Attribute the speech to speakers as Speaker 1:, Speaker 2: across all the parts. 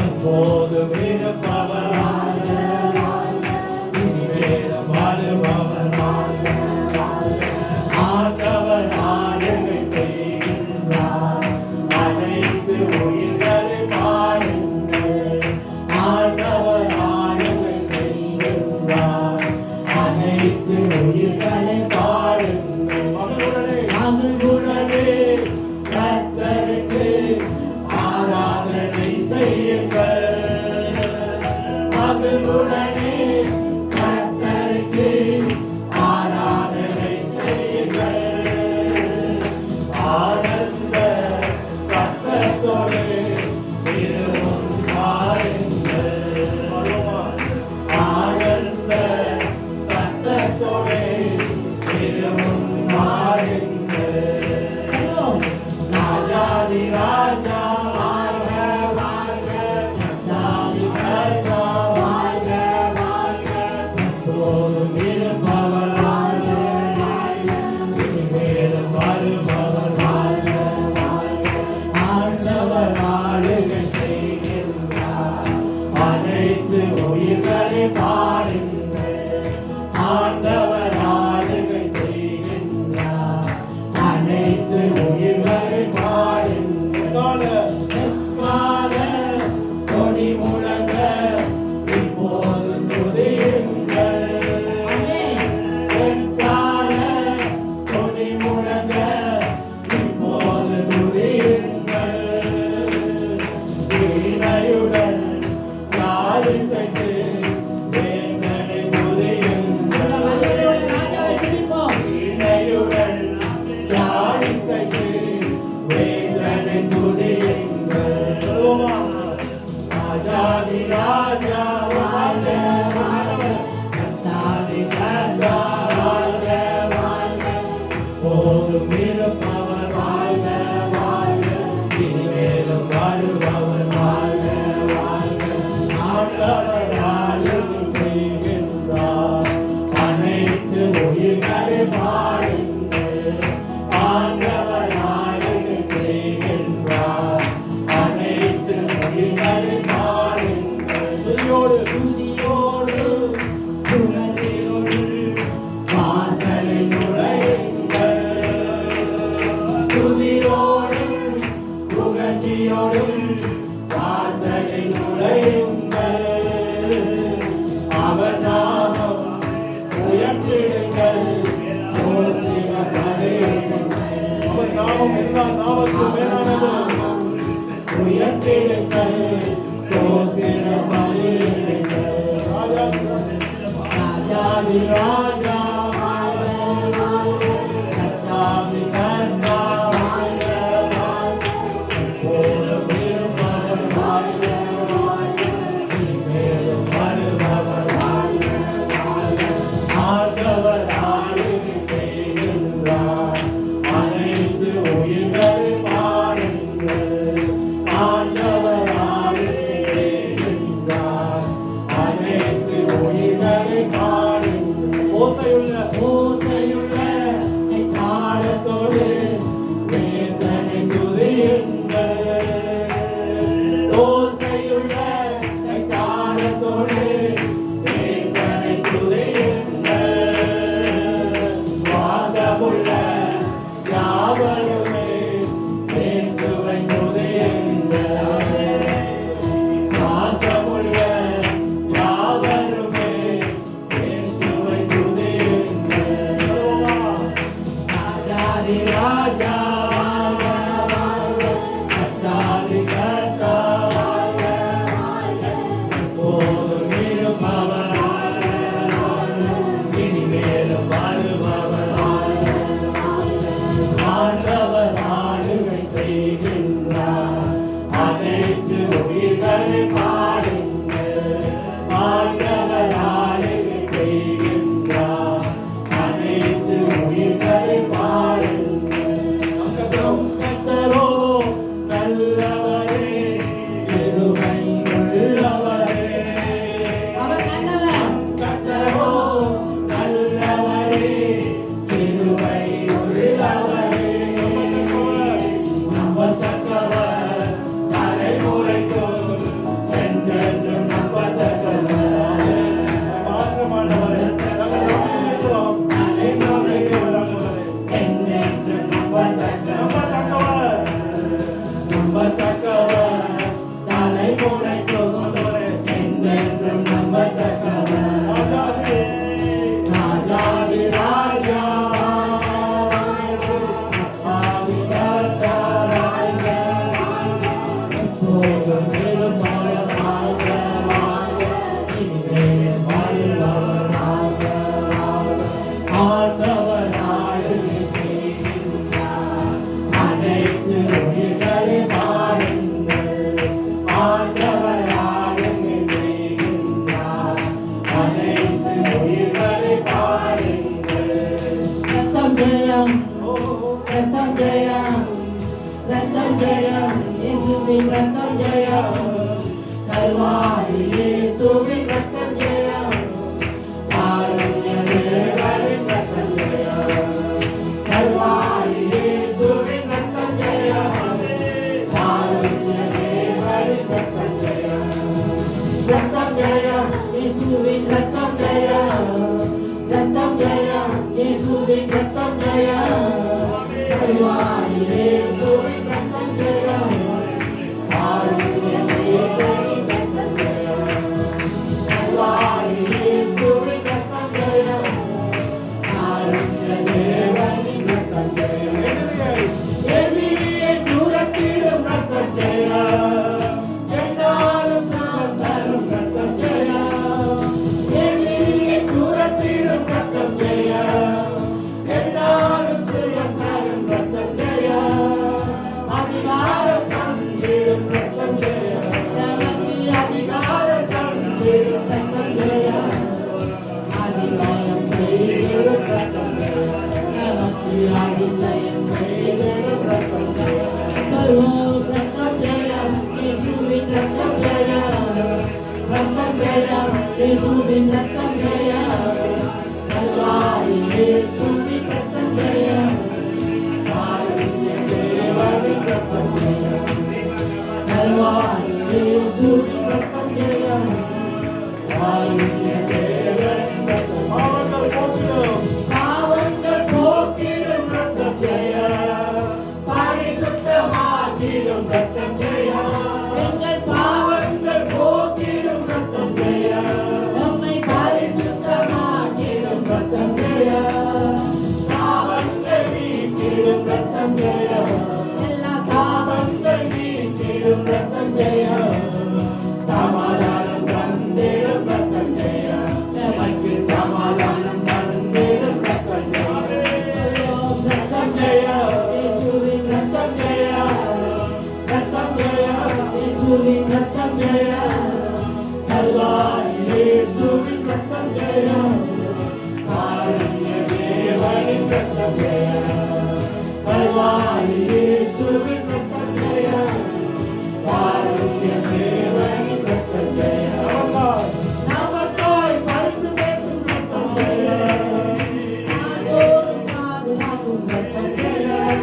Speaker 1: எப்போதும் இருப்பவர் இனிமேலும் வருபவர் ஆண்டவர் ஆளுகை செய்கின்றார் அனைத்து உயிர்களை பாருங்கள் ஆண்டவர் ஆளுகை செய்கின்றார் அனைத்து உயிர்களை பாருங்கள் மகிழ்வுடனே கர்த்தருக்கு ஆராதனை செய்யுங்கள் மகிழ்வுடனே கர்த்தருக்கு ஆராதனை செய்யுங்கள் ஆனந்த சத்தத்தோடு திருமுன் பாருங்கள் ஆனந்த சத்தத்தோடு திருமுன் பாருங்கள் ராஜாதி ராஜா வாழ்க வாழ்க ராஜாதி ராஜா வாழ்க வாழ்க எப்போதும் இருப்பவர் வாழ்க இனிமேலும் வருபவர் வாழ்க ஆண்டவர் ஆளுகை செய்கின்றார் அனைத்து உயிர்களை பாருங்கள் ஆண்டவர் ஆளுகை செய்கின்றார் அனைத்து உயிர்களை பாருங்கள் எக்கால கொடி முழங்க இப்போது துதியுங்கள் எக்கால கொடி முழங்க இப்போது துதியுங்கள் வீணையுடன் யாழிசைத்து வேந்தனை துதியுங்கள் வீணையுடன் யாழிசைத்து வேந்தனை துதியுங்கள் ராஜாதி ராஜா வாழ்க வாழ்க ராஜாதி ராஜா வாழ்க வாழ்க போதும் இருப்பவர் வாழ்க வாழ்க இனிமேலும் வருபவர் வாழ்க வாழ்க ஆண்டவர் ஆளுகை செய்கின்றார் அனைத்து உயிர்களை பாருங்கள் ஆண்டவர் ஆளுகை செய்கின்றார் அனைத்து உயிர்களை பாருங்கள் துதியோடு புகழ்ச்சியோடு வாசலில் நுழையுங்கள் துதியோடு புகழ்ச்சியோடு வாசலில் நுழையுங்கள் அவர் நாமம் உயர்த்திடுங்கள் அவர் நாமம் எல்லா நாமத்துக்கும் மேலானது உயர்த்திடுங்கள் சோத்திர பலியிடுங்கள் ராஜாதி ராஜா வாழ்க வாழ்க கர்த்தாதி கர்த்தா வாழ்க வாழ்க எப்போதும் இருப்பவர் வாழ்க வாழ்க இனிமேலும் வருபவர் வாழ்க வாழ்க ஆண்டவர் ஆளுகை செய்கின்றார் அனைத்து உயிர்களை பாருங்கள் ஆண்டவர் ஆளுகை செய்கின்றார் அனைத்து உயிர்களை பாருங்கள் ஓசையுள்ள தாளத்தோடு வேதனை துதியுங்கள் ஓசையுள்ள தாளத்தோடு வேதனை துதியுங்கள் வாசமுள்ள யாவருமே இயேசுவை துதியுங்கள் வாசமுள்ள யாவருமே இயேசுவை துதியுங்கள் ராஜாதி ராஜா வாழ்க வாழ்க கர்த்தாதி கர்த்தா வாழ்க வாழ்க எப்போதும் இருப்பவர் வாழ்க வாழ்க இனிமேலும் வருபவர் வாழ்க ஆண்டவர் ஆளுகை செய்கின்றார் அனைத்து உயிர்களை பாருங்கள் ஆண்டவர் ஆளுகை செய்கின்றார் அனைத்து உயிர்களை பாருங்கள் கர்த்தரோ நல்லவரே கிருபை உள்ளவரே அவர் நல்லவர் கர்த்தரோ நல்லவரே கிருபை உள்ளவரே நம்பத்தக்கவர் இயேசுவின் ரத்தம் ஜெயம் கல்வாரி இயேசுவின் ரத்தம் ஜெயம் காருண்ய தேவனின் ரத்தம் ஜெயம் கல்வாரி இயேசுவின் ரத்தம் ஜெயம் காருண்ய தேவனின் ரத்தம் ஜெயம் ரத்தம் ஜெயம் இயேசுவின் ரத்தம் ஜெயம் ரத்தம் ஜெயம் இயேசுவின் ரத்தம் ஜெயம் கல்வாரி இயேசுவின் ரத்தம் ஜெயம் காருண்ய தேவனின் ரத்தம் ஜெயம் கல்வாரி இயேசுவின் ரத்தம் ஜெயம் காருண்ய தேவனின் ரத்தம் ஜெயம் எதிரியை தூரத்திடும் ரத்தம் ஜெயம் என்னாலும் நான் தரும் ரத்தம் ஜெயம் எதிரியை தூரத்திடும் ரத்தம் ஜெயம் என்னாலும் சுயம் தரும் ரத்தம் ஜெயம் அதிகாரம் தந்திடும் ரத்தம் ஜெயம் நமக்கு அதிகாரம் தந்திடும் ரத்தம் ஜெயம் அதிகாரம் செய்திடும் ரத்தம் ஜெயம் நமக்கு அதிசயம் செய்திடும் ரத்தம் ஜெயம் சொல்வோம் ரத்தம் ஜெயம் இயேசுவின் ரத்தம் ஜெயம் ரத்தம் ஜெயம் இயேசுவின் ரத்தம் ஜெயம் கல்வாரி இயேசுவின் ரத்தம் ஜெயம் காருண்ய தேவனின் ரத்தம் ஜெயம் கல்வாரி இயேசுவின் ரத்தம் ஜெயம் காருண்ய தேவனின் ரத்தம் பாவங்கள் போக்கிடும் ரத்தம் ஜெயம் பரிசுத்தமாக்கிடும் ரத்தம் ஜெயம் எங்கள் பாவங்கள் போக்கிடும் ரத்தம் ஜெயம் நம்மை பரிசுத்தமாக்கிடும் ரத்தம் ஜெயம் பாவங்கள் நீக்கிடும் ரத்தம் ஜெயம் எல்லா பாவங்கள் நீக்கிடும் ரத்தம் ஜெயம் சமாதானம் தந்திடும் ரத்தம் ஜெயம் நமக்கு சமாதானம் தந்திடும் ரத்தம் ஜெயம் ரத்தம் ஜெயம் இயேசுவின் ரத்தம் ஜெயம் ரத்தம் ஜெயம் இயேசுவின் ரத்தம் ஜெயம் கல்வாரி இயேசுவின் ரத்தம் ஜெயம் காருண்ய தேவனின் ரத்தம் ஜெயம் கல்வாரி இயேசுவின் ரத்தம் ஜெயம் காருண்ய தேவனின் ரத்தம் ஜெயம் நமக்காய் பரிந்து பேசும் ரத்தம் ஜெயம் நாடோறும் பாதுகாக்கும் ரத்தம் ஜெயம்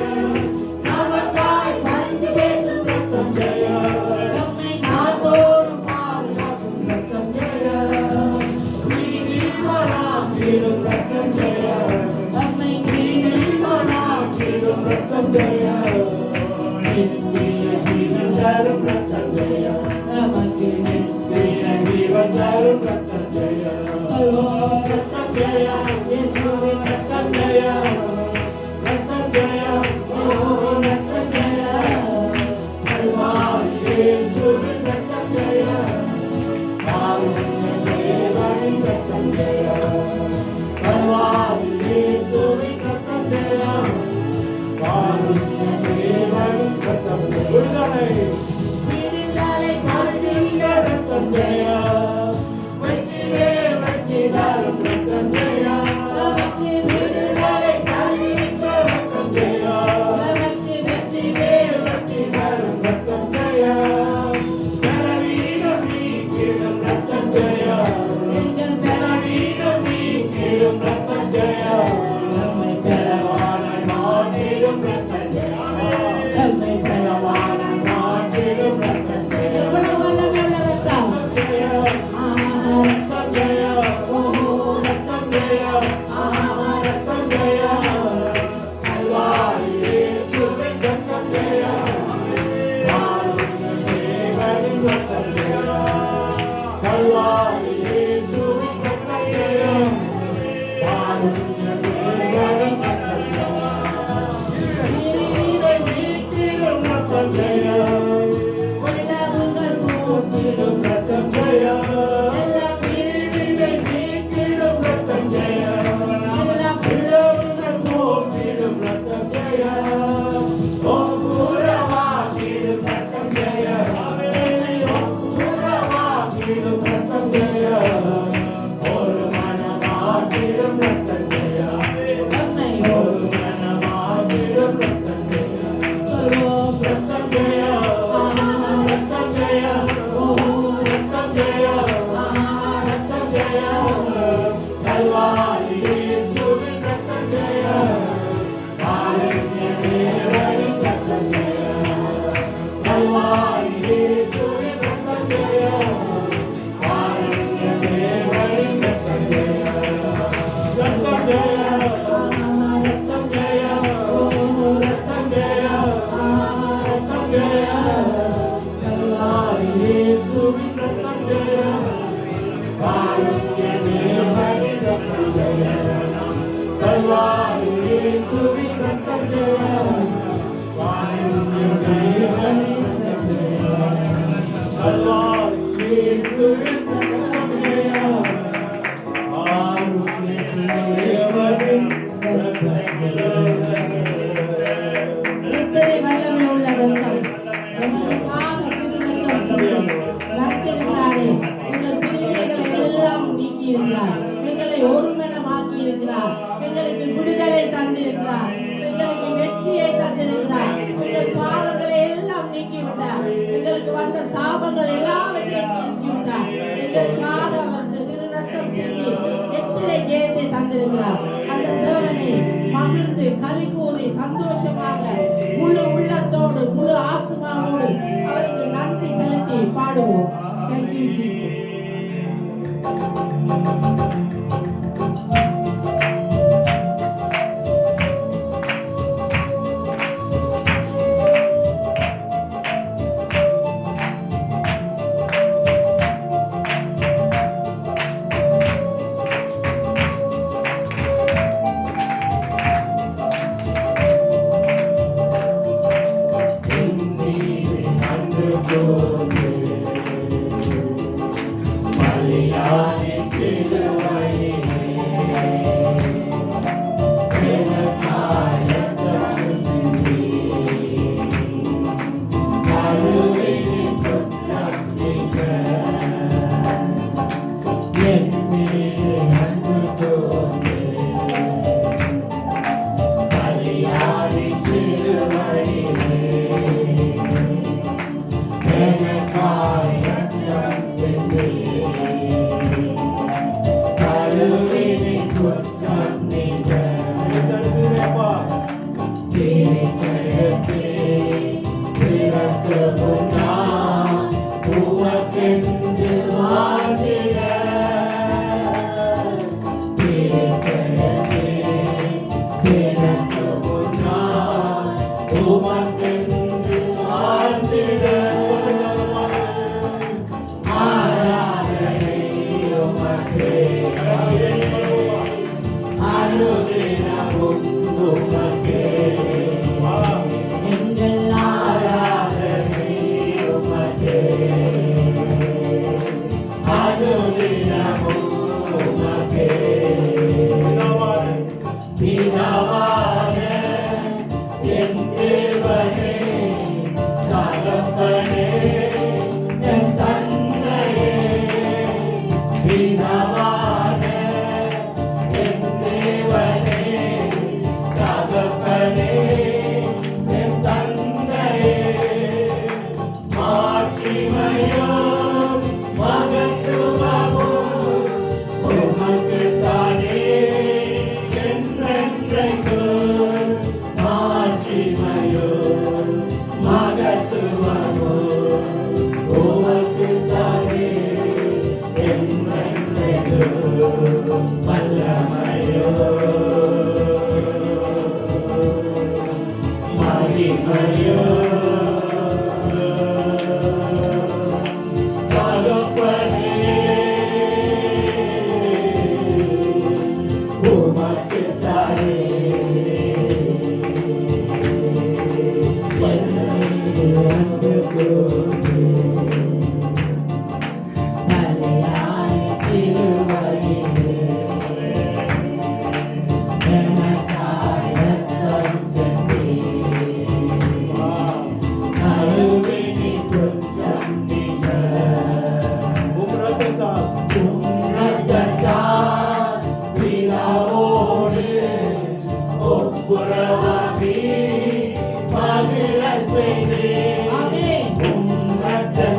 Speaker 1: நமக்காய் பரிந்து பேசும் ரத்தம் ஜெயம் நம்மை நாடோறும் பாதுகாக்கும் ரத்தம் ஜெயம் நீதிமானாக்கிடும் ரத்தம் ஜெயம் நம்மை நீதிமானாக்கிடும் ரத்தம் ஜெயம் நித்திய ஜீவன் தரும் ரத்தம் ஜெயம் நமக்கு நித்திய ஜீவன் தரும் ரத்தம் ஜெயம் ரத்தம் ஜெயம் இயேசுவின் ரத்தம் ஜெயம் ரத்தம் ஜெயம் இயேசுவின் ரத்தம் ஜெயம் கல்வாரி இயேசுவின் ரத்தம் ஜெயம் காருண்ய தேவனின் ரத்தம் ஜெயம் கல்வாரி இயேசுவின் ரத்தம் ஜெயம் காருண்ய தேவனின் ரத்தம் ஜெயம் விடுதலை காண்கின்ற ரத்தம் ஜெயம் வெற்றியே வெற்றி தரும் ரத்தம் ஜெயம் நமக்கு விடுதலை காண்கின்ற ரத்தம் ஜெயம் நமக்கு வெற்றியே வெற்றி தரும் ரத்தம் ஜெயம் பலவீனம் நீக்கிடும் ரத்தம் ஜெயம் எங்கள் பலவீனம் நீக்கிடும் ரத்தம் ஜெயம் நம்மை பலவானாய் மாற்றிடும் ரத்தம் ஜெயம் நம்மை பலவானாய் மாற்றிடும் ரத்தம் ஜெயம் எவ்வளவு வல்லமையுள்ள ரத்தம் ஜெயம் ரத்தம் ஜெயம் ரத்தம் ஜெயம் ரத்தம் ஜெயம் கல்வாரி இயேசுவின் ரத்தம் ஜெயம் காருண்ய தேவனின் ரத்தம் ஜெயம் கல்வாரி இயேசுவின் ரத்தம் ஜெயம் காருண்ய தேவனின் ரத்தம் ஜெயம் நீரை நீக்கிடும் ரத்தம் ஜெயம் விளவுகள் போக்கிடும் ரத்தம் ஜெயம் எல்லாம் பிரிவினை நீக்கிடும் ரத்தம் ஜெயம் எல்லாம் விளவுகள் போக்கிடும் ரத்தம் ஜெயம் ஓங்குரமாக்கிடும் ரத்தம் ஜெயம்
Speaker 2: ஒருமனமாக்கி இருக்கிறார். எங்களுக்கு விடுதலை தந்திருக்கிறார். எங்களுக்கு வெற்றியை தந்திருக்கிறார். எங்கள் பாவங்களை எல்லாம் நீக்கிவிட்டார். எங்களுக்கு வந்த சாபங்கள் எல்லாவற்றையும் நீக்கிவிட்டார். எங்களுக்காக அவர் திருநத்தம் செஞ்சு எத்தனை ஜெயத்தை தந்திருக்கிறார். அந்த தேவனை மகிழ்ந்து களி கூறி சந்தோஷமாக முழு உள்ளத்தோடு முழு ஆத்மாவோடு அவருக்கு நன்றி செலுத்தி பாடுவோம். Thank you, Jesus.
Speaker 1: Amen.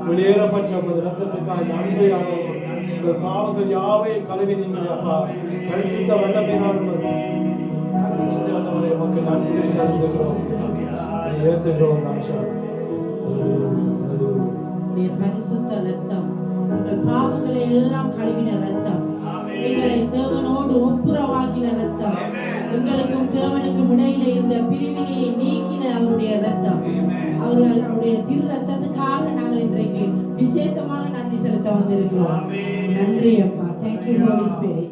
Speaker 1: வெளியேறப்பட்ட உமது ரத்தத்துக்காய் நன்றி ஆண்டவரே. உங்கள் பாவங்கள் யாவை கழுவி நீங்களே அப்பா. பரிசுத்த வல்லமையினால் கழுவி நீங்களே ஆண்டவரே. உமக்கு நன்றி செலுத்துகிறோம். ஏற்றுகிறோம் ராஜா.
Speaker 2: உம்முடைய பரிசுத்த ரத்தம், உங்கள் பாவங்களை எல்லாம் கழுவின ரத்தம், எங்களை தேவனோடு ஒப்புரவாக்கின ரத்தம், எங்களுக்கும் தேவனுக்கும் இடையில இருந்த பிரிவினையை நீக்கின அவருடைய ரத்தம். அவருடைய திரு ரத்தத்துக்காக நாங்கள் இன்றைக்கு விசேஷமாக நன்றி செலுத்த வந்திருக்கிறோம். நன்றி அப்பா. Thank you holy spirit.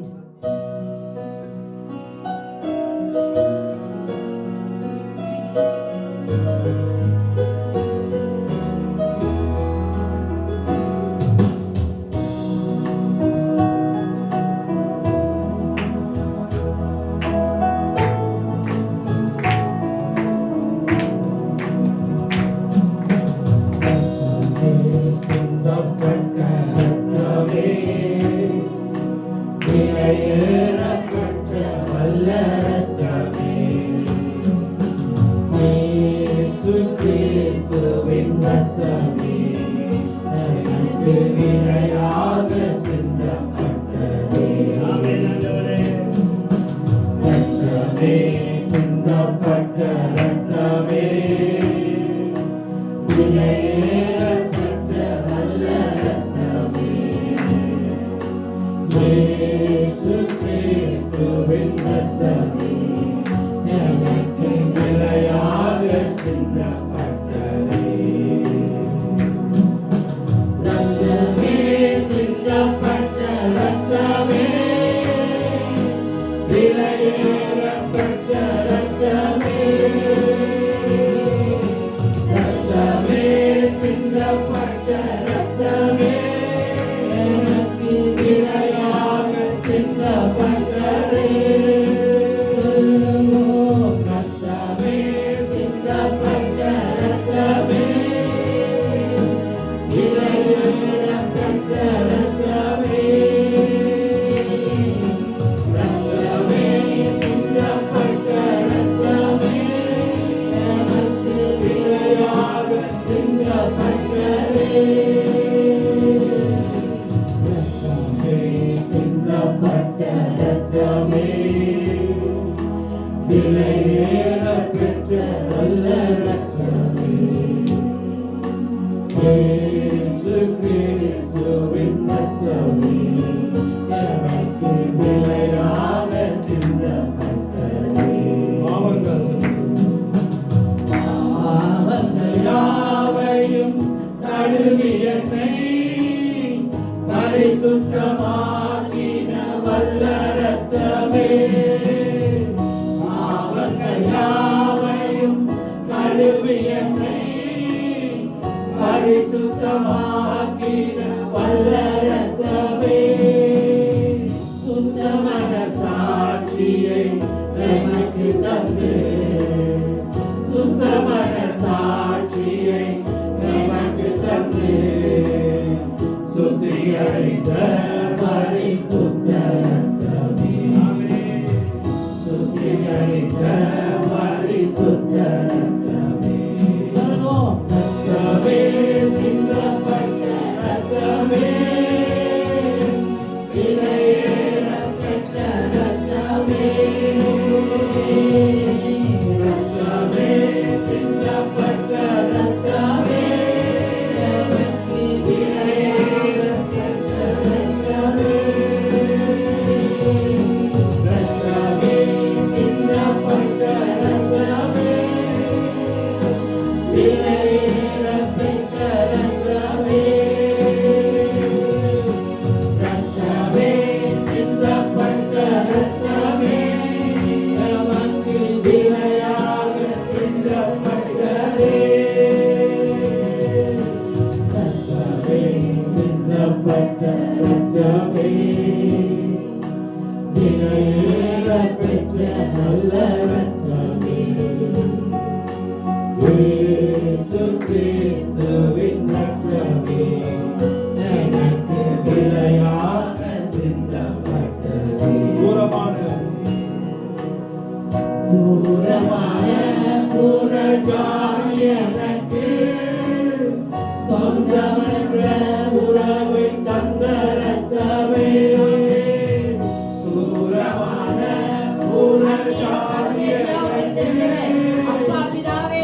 Speaker 2: அப்பா பிதாவே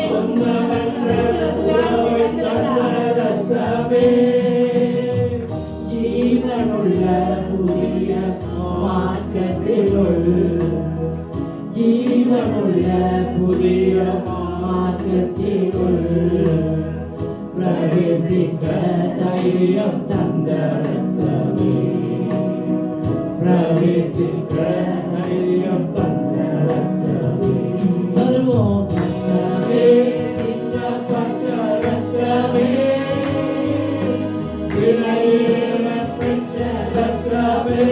Speaker 2: மார்க்கத்தினுள் பிரவேசிக்க தைரியம் தந்த ரத்தமே, பிரவேசிக்க தைரியம் தந்த ரத்தமே. சொல்வோம் ரத்தமே, சிந்தப்பட்ட ரத்தமே, விலையேறப் பெற்ற ரத்தமே,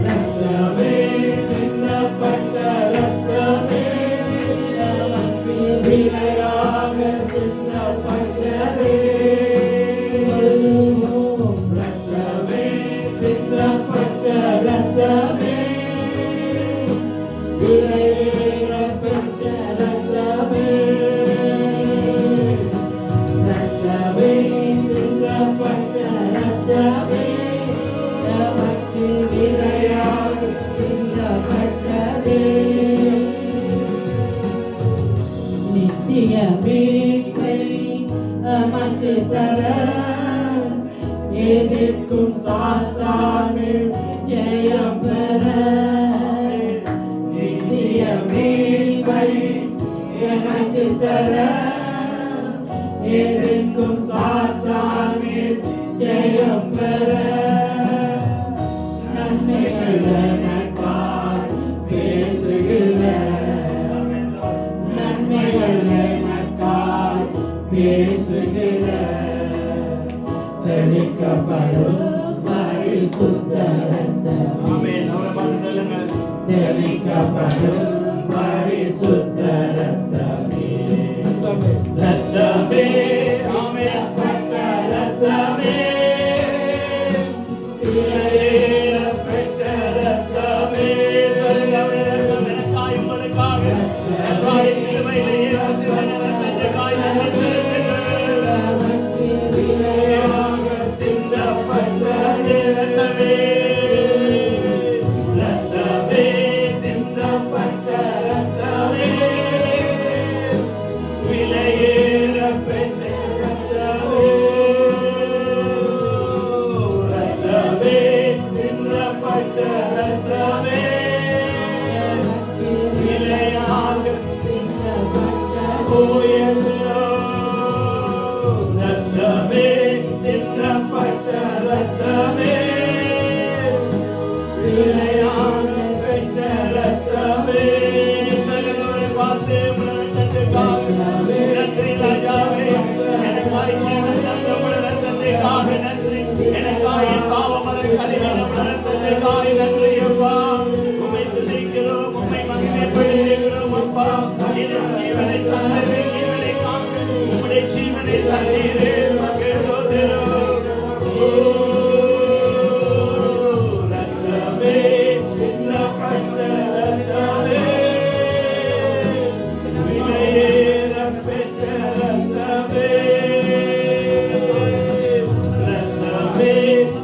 Speaker 2: ரத்தமே, சிந்தப்பட்ட ரத்தமே, நமக்கு விலையாக சிந்தப்பட்டதே. சொல்லுவோம் ரத்தமே, சிந்தப்பட்ட ரத்தமே, விலையேறப் பெற்ற ரத்தமே, ரத்தமே, சிந்தப்பட்ட ரத்தமே, நமக்கு விலையாக சிந்தப்பட்டதே. நித்திய மீட்பை நமக்கு தர எதிர்க்கும் சாத்தானில் ஜெயம் பெற, நித்திய மீட்பை எனக்கு தர எதிர்க்கும் சாத்தானில் ஜெயம் பெற, நன்மைகள் எனக்காய் பேசுகிற, நன்மைகள் எனக்காய் பேசுகிற, தெளிக்கப்படும் பரிசுத்த ரத்தமே, தெளிக்கப்படும் பரிசுத்த ரத்தமே, ரத்தமே, பட்ட ரத்தமே, விலையேறப் பெற்ற ரத்தமே.
Speaker 3: எனக்காய் உங்களுக்காக எவ்வாறு சிலுவையிலே ரத்தத்தை காய்ந்து
Speaker 2: நமக்கு விலையாக
Speaker 3: சிந்தப்பட்ட ரத்தமே, ரத்தமே, சிந்தப்பட்ட ரத்தமே, விலையேறப் பெற்ற ரத்தமே, ரத்தமே, சிந்தப்பட்ட ரத்தமே, விலையாக போயல்லோ. ரத்தமே, சிந்தப்பட்ட ரத்தமே, விலையாக பெற்ற ரத்தமே. தகவலை பார்த்து ரத்தத்துக்காக நன்றி ராஜாவே, எனக்காய் ஜீவன் தந்த ரத்தத்துக்காக நன்றி, எனக்காய் என் பாவமலை கழிவின ரத்தத்துக்காக நன்றி அப்பா. உம்மை துதிக்கிறோம், உம்மை மகிமைப்படுத்துகிறோம் அப்பா. ஜீவனை தந்தது, ஜீவனை காக்க உம்முடைய ஜீவனை தந்தீரே, மகிழ்ந்தோதிரோம். ரத்தமே, சிந்தப்பட்ட ரத்தமே, விலையேறப் பெற்ற ரத்தமே, ரத்தமே,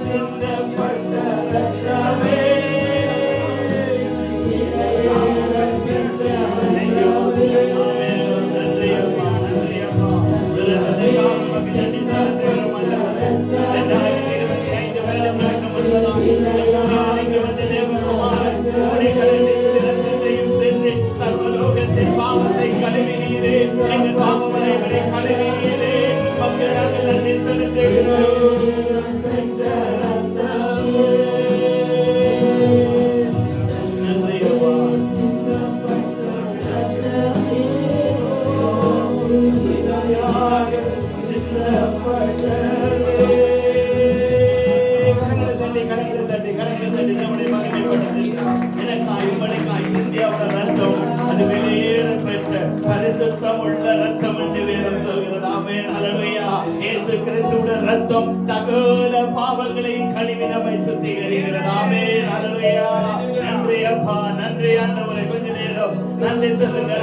Speaker 3: சிந்தப்பட்ட ரத்தமே, விலையேறப் பெற்ற ரத்தமே. நன்றி அப்பா, நன்றி அப்பா. ரத்தத்துக்காக உமக்கு நன்றி செலுத்துகிறோம் ஆண்டவரே. 2025 வருடம் நடக்க முன்பதாக இங்கு வந்து தேவகுமாரன் உம்முடைய கடைசியில் ரத்தத்தையும் சென்று சர்வலோகத்தின் பாவத்தை கழுவினீரே, எங்கள் பாவமலைகளை கழுவினீரே. மக்கள் நாங்கள் நன்றி செலுத்துகிறோம். பெற்ற ரத்தமே, நன்றி அப்பா. ரத்தம் சகல பாவங்களையும் கழுவி நம்மை சுத்திகரிக்கிறது. ஆமென், ஹல்லேலூயா. நன்றி அப்பா, நன்றி ஆண்டவரே. கொஞ்ச நேரம் நன்றி சொல்லுங்க.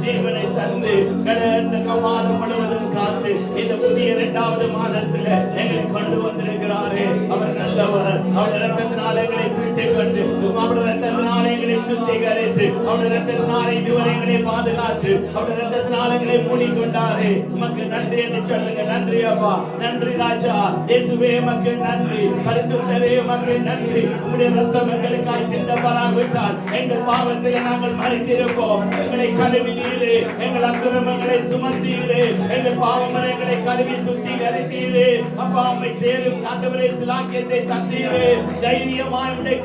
Speaker 3: ஜீவனை தந்து கடந்த மாதம் முழுவதும் காத்து ஆசீர்வதித்து இந்த புதிய 2வது மாதத்துல எங்களை கொண்டு வந்திருக்கிறாரே. அவர் நல்லவர். அவருடைய ரத்தத்தினால எங்களை மீட்டுக் கொண்டு, அவருடைய ரத்தத்தினால எங்களை சுத்திகரித்து, அவருடைய ரத்தத்தினால இதுவரை எங்களை பாதுகாத்து, அவருடைய ரத்தத்தினால எங்களை மூடிக்கொண்டாரே. உமக்கு நன்றி என்று சொல்லுங்க. நன்றி அப்பா, நன்றி ராஜா. இயேசுவே உமக்கு நன்றி. பரிசுத்தரே உமக்கு நன்றி. உம்முடைய ரத்தம் எங்களுக்காய் சிந்தப்படாவிட்டால் எங்கள் பாவத்தில் நாங்கள் மறித்திருப்போம். எங்களை கழுவினீரே, எங்கள் அக்கிரமங்களை சுமந்தீரே, எங்கள் பாவங்களை கழுவி சுத்திகரித்தீரே. அப்பா உம்மை சேரும் ஆண்டவரே சிலாக்கியத்தை தந்தீரே. தைரியமாய் உடைய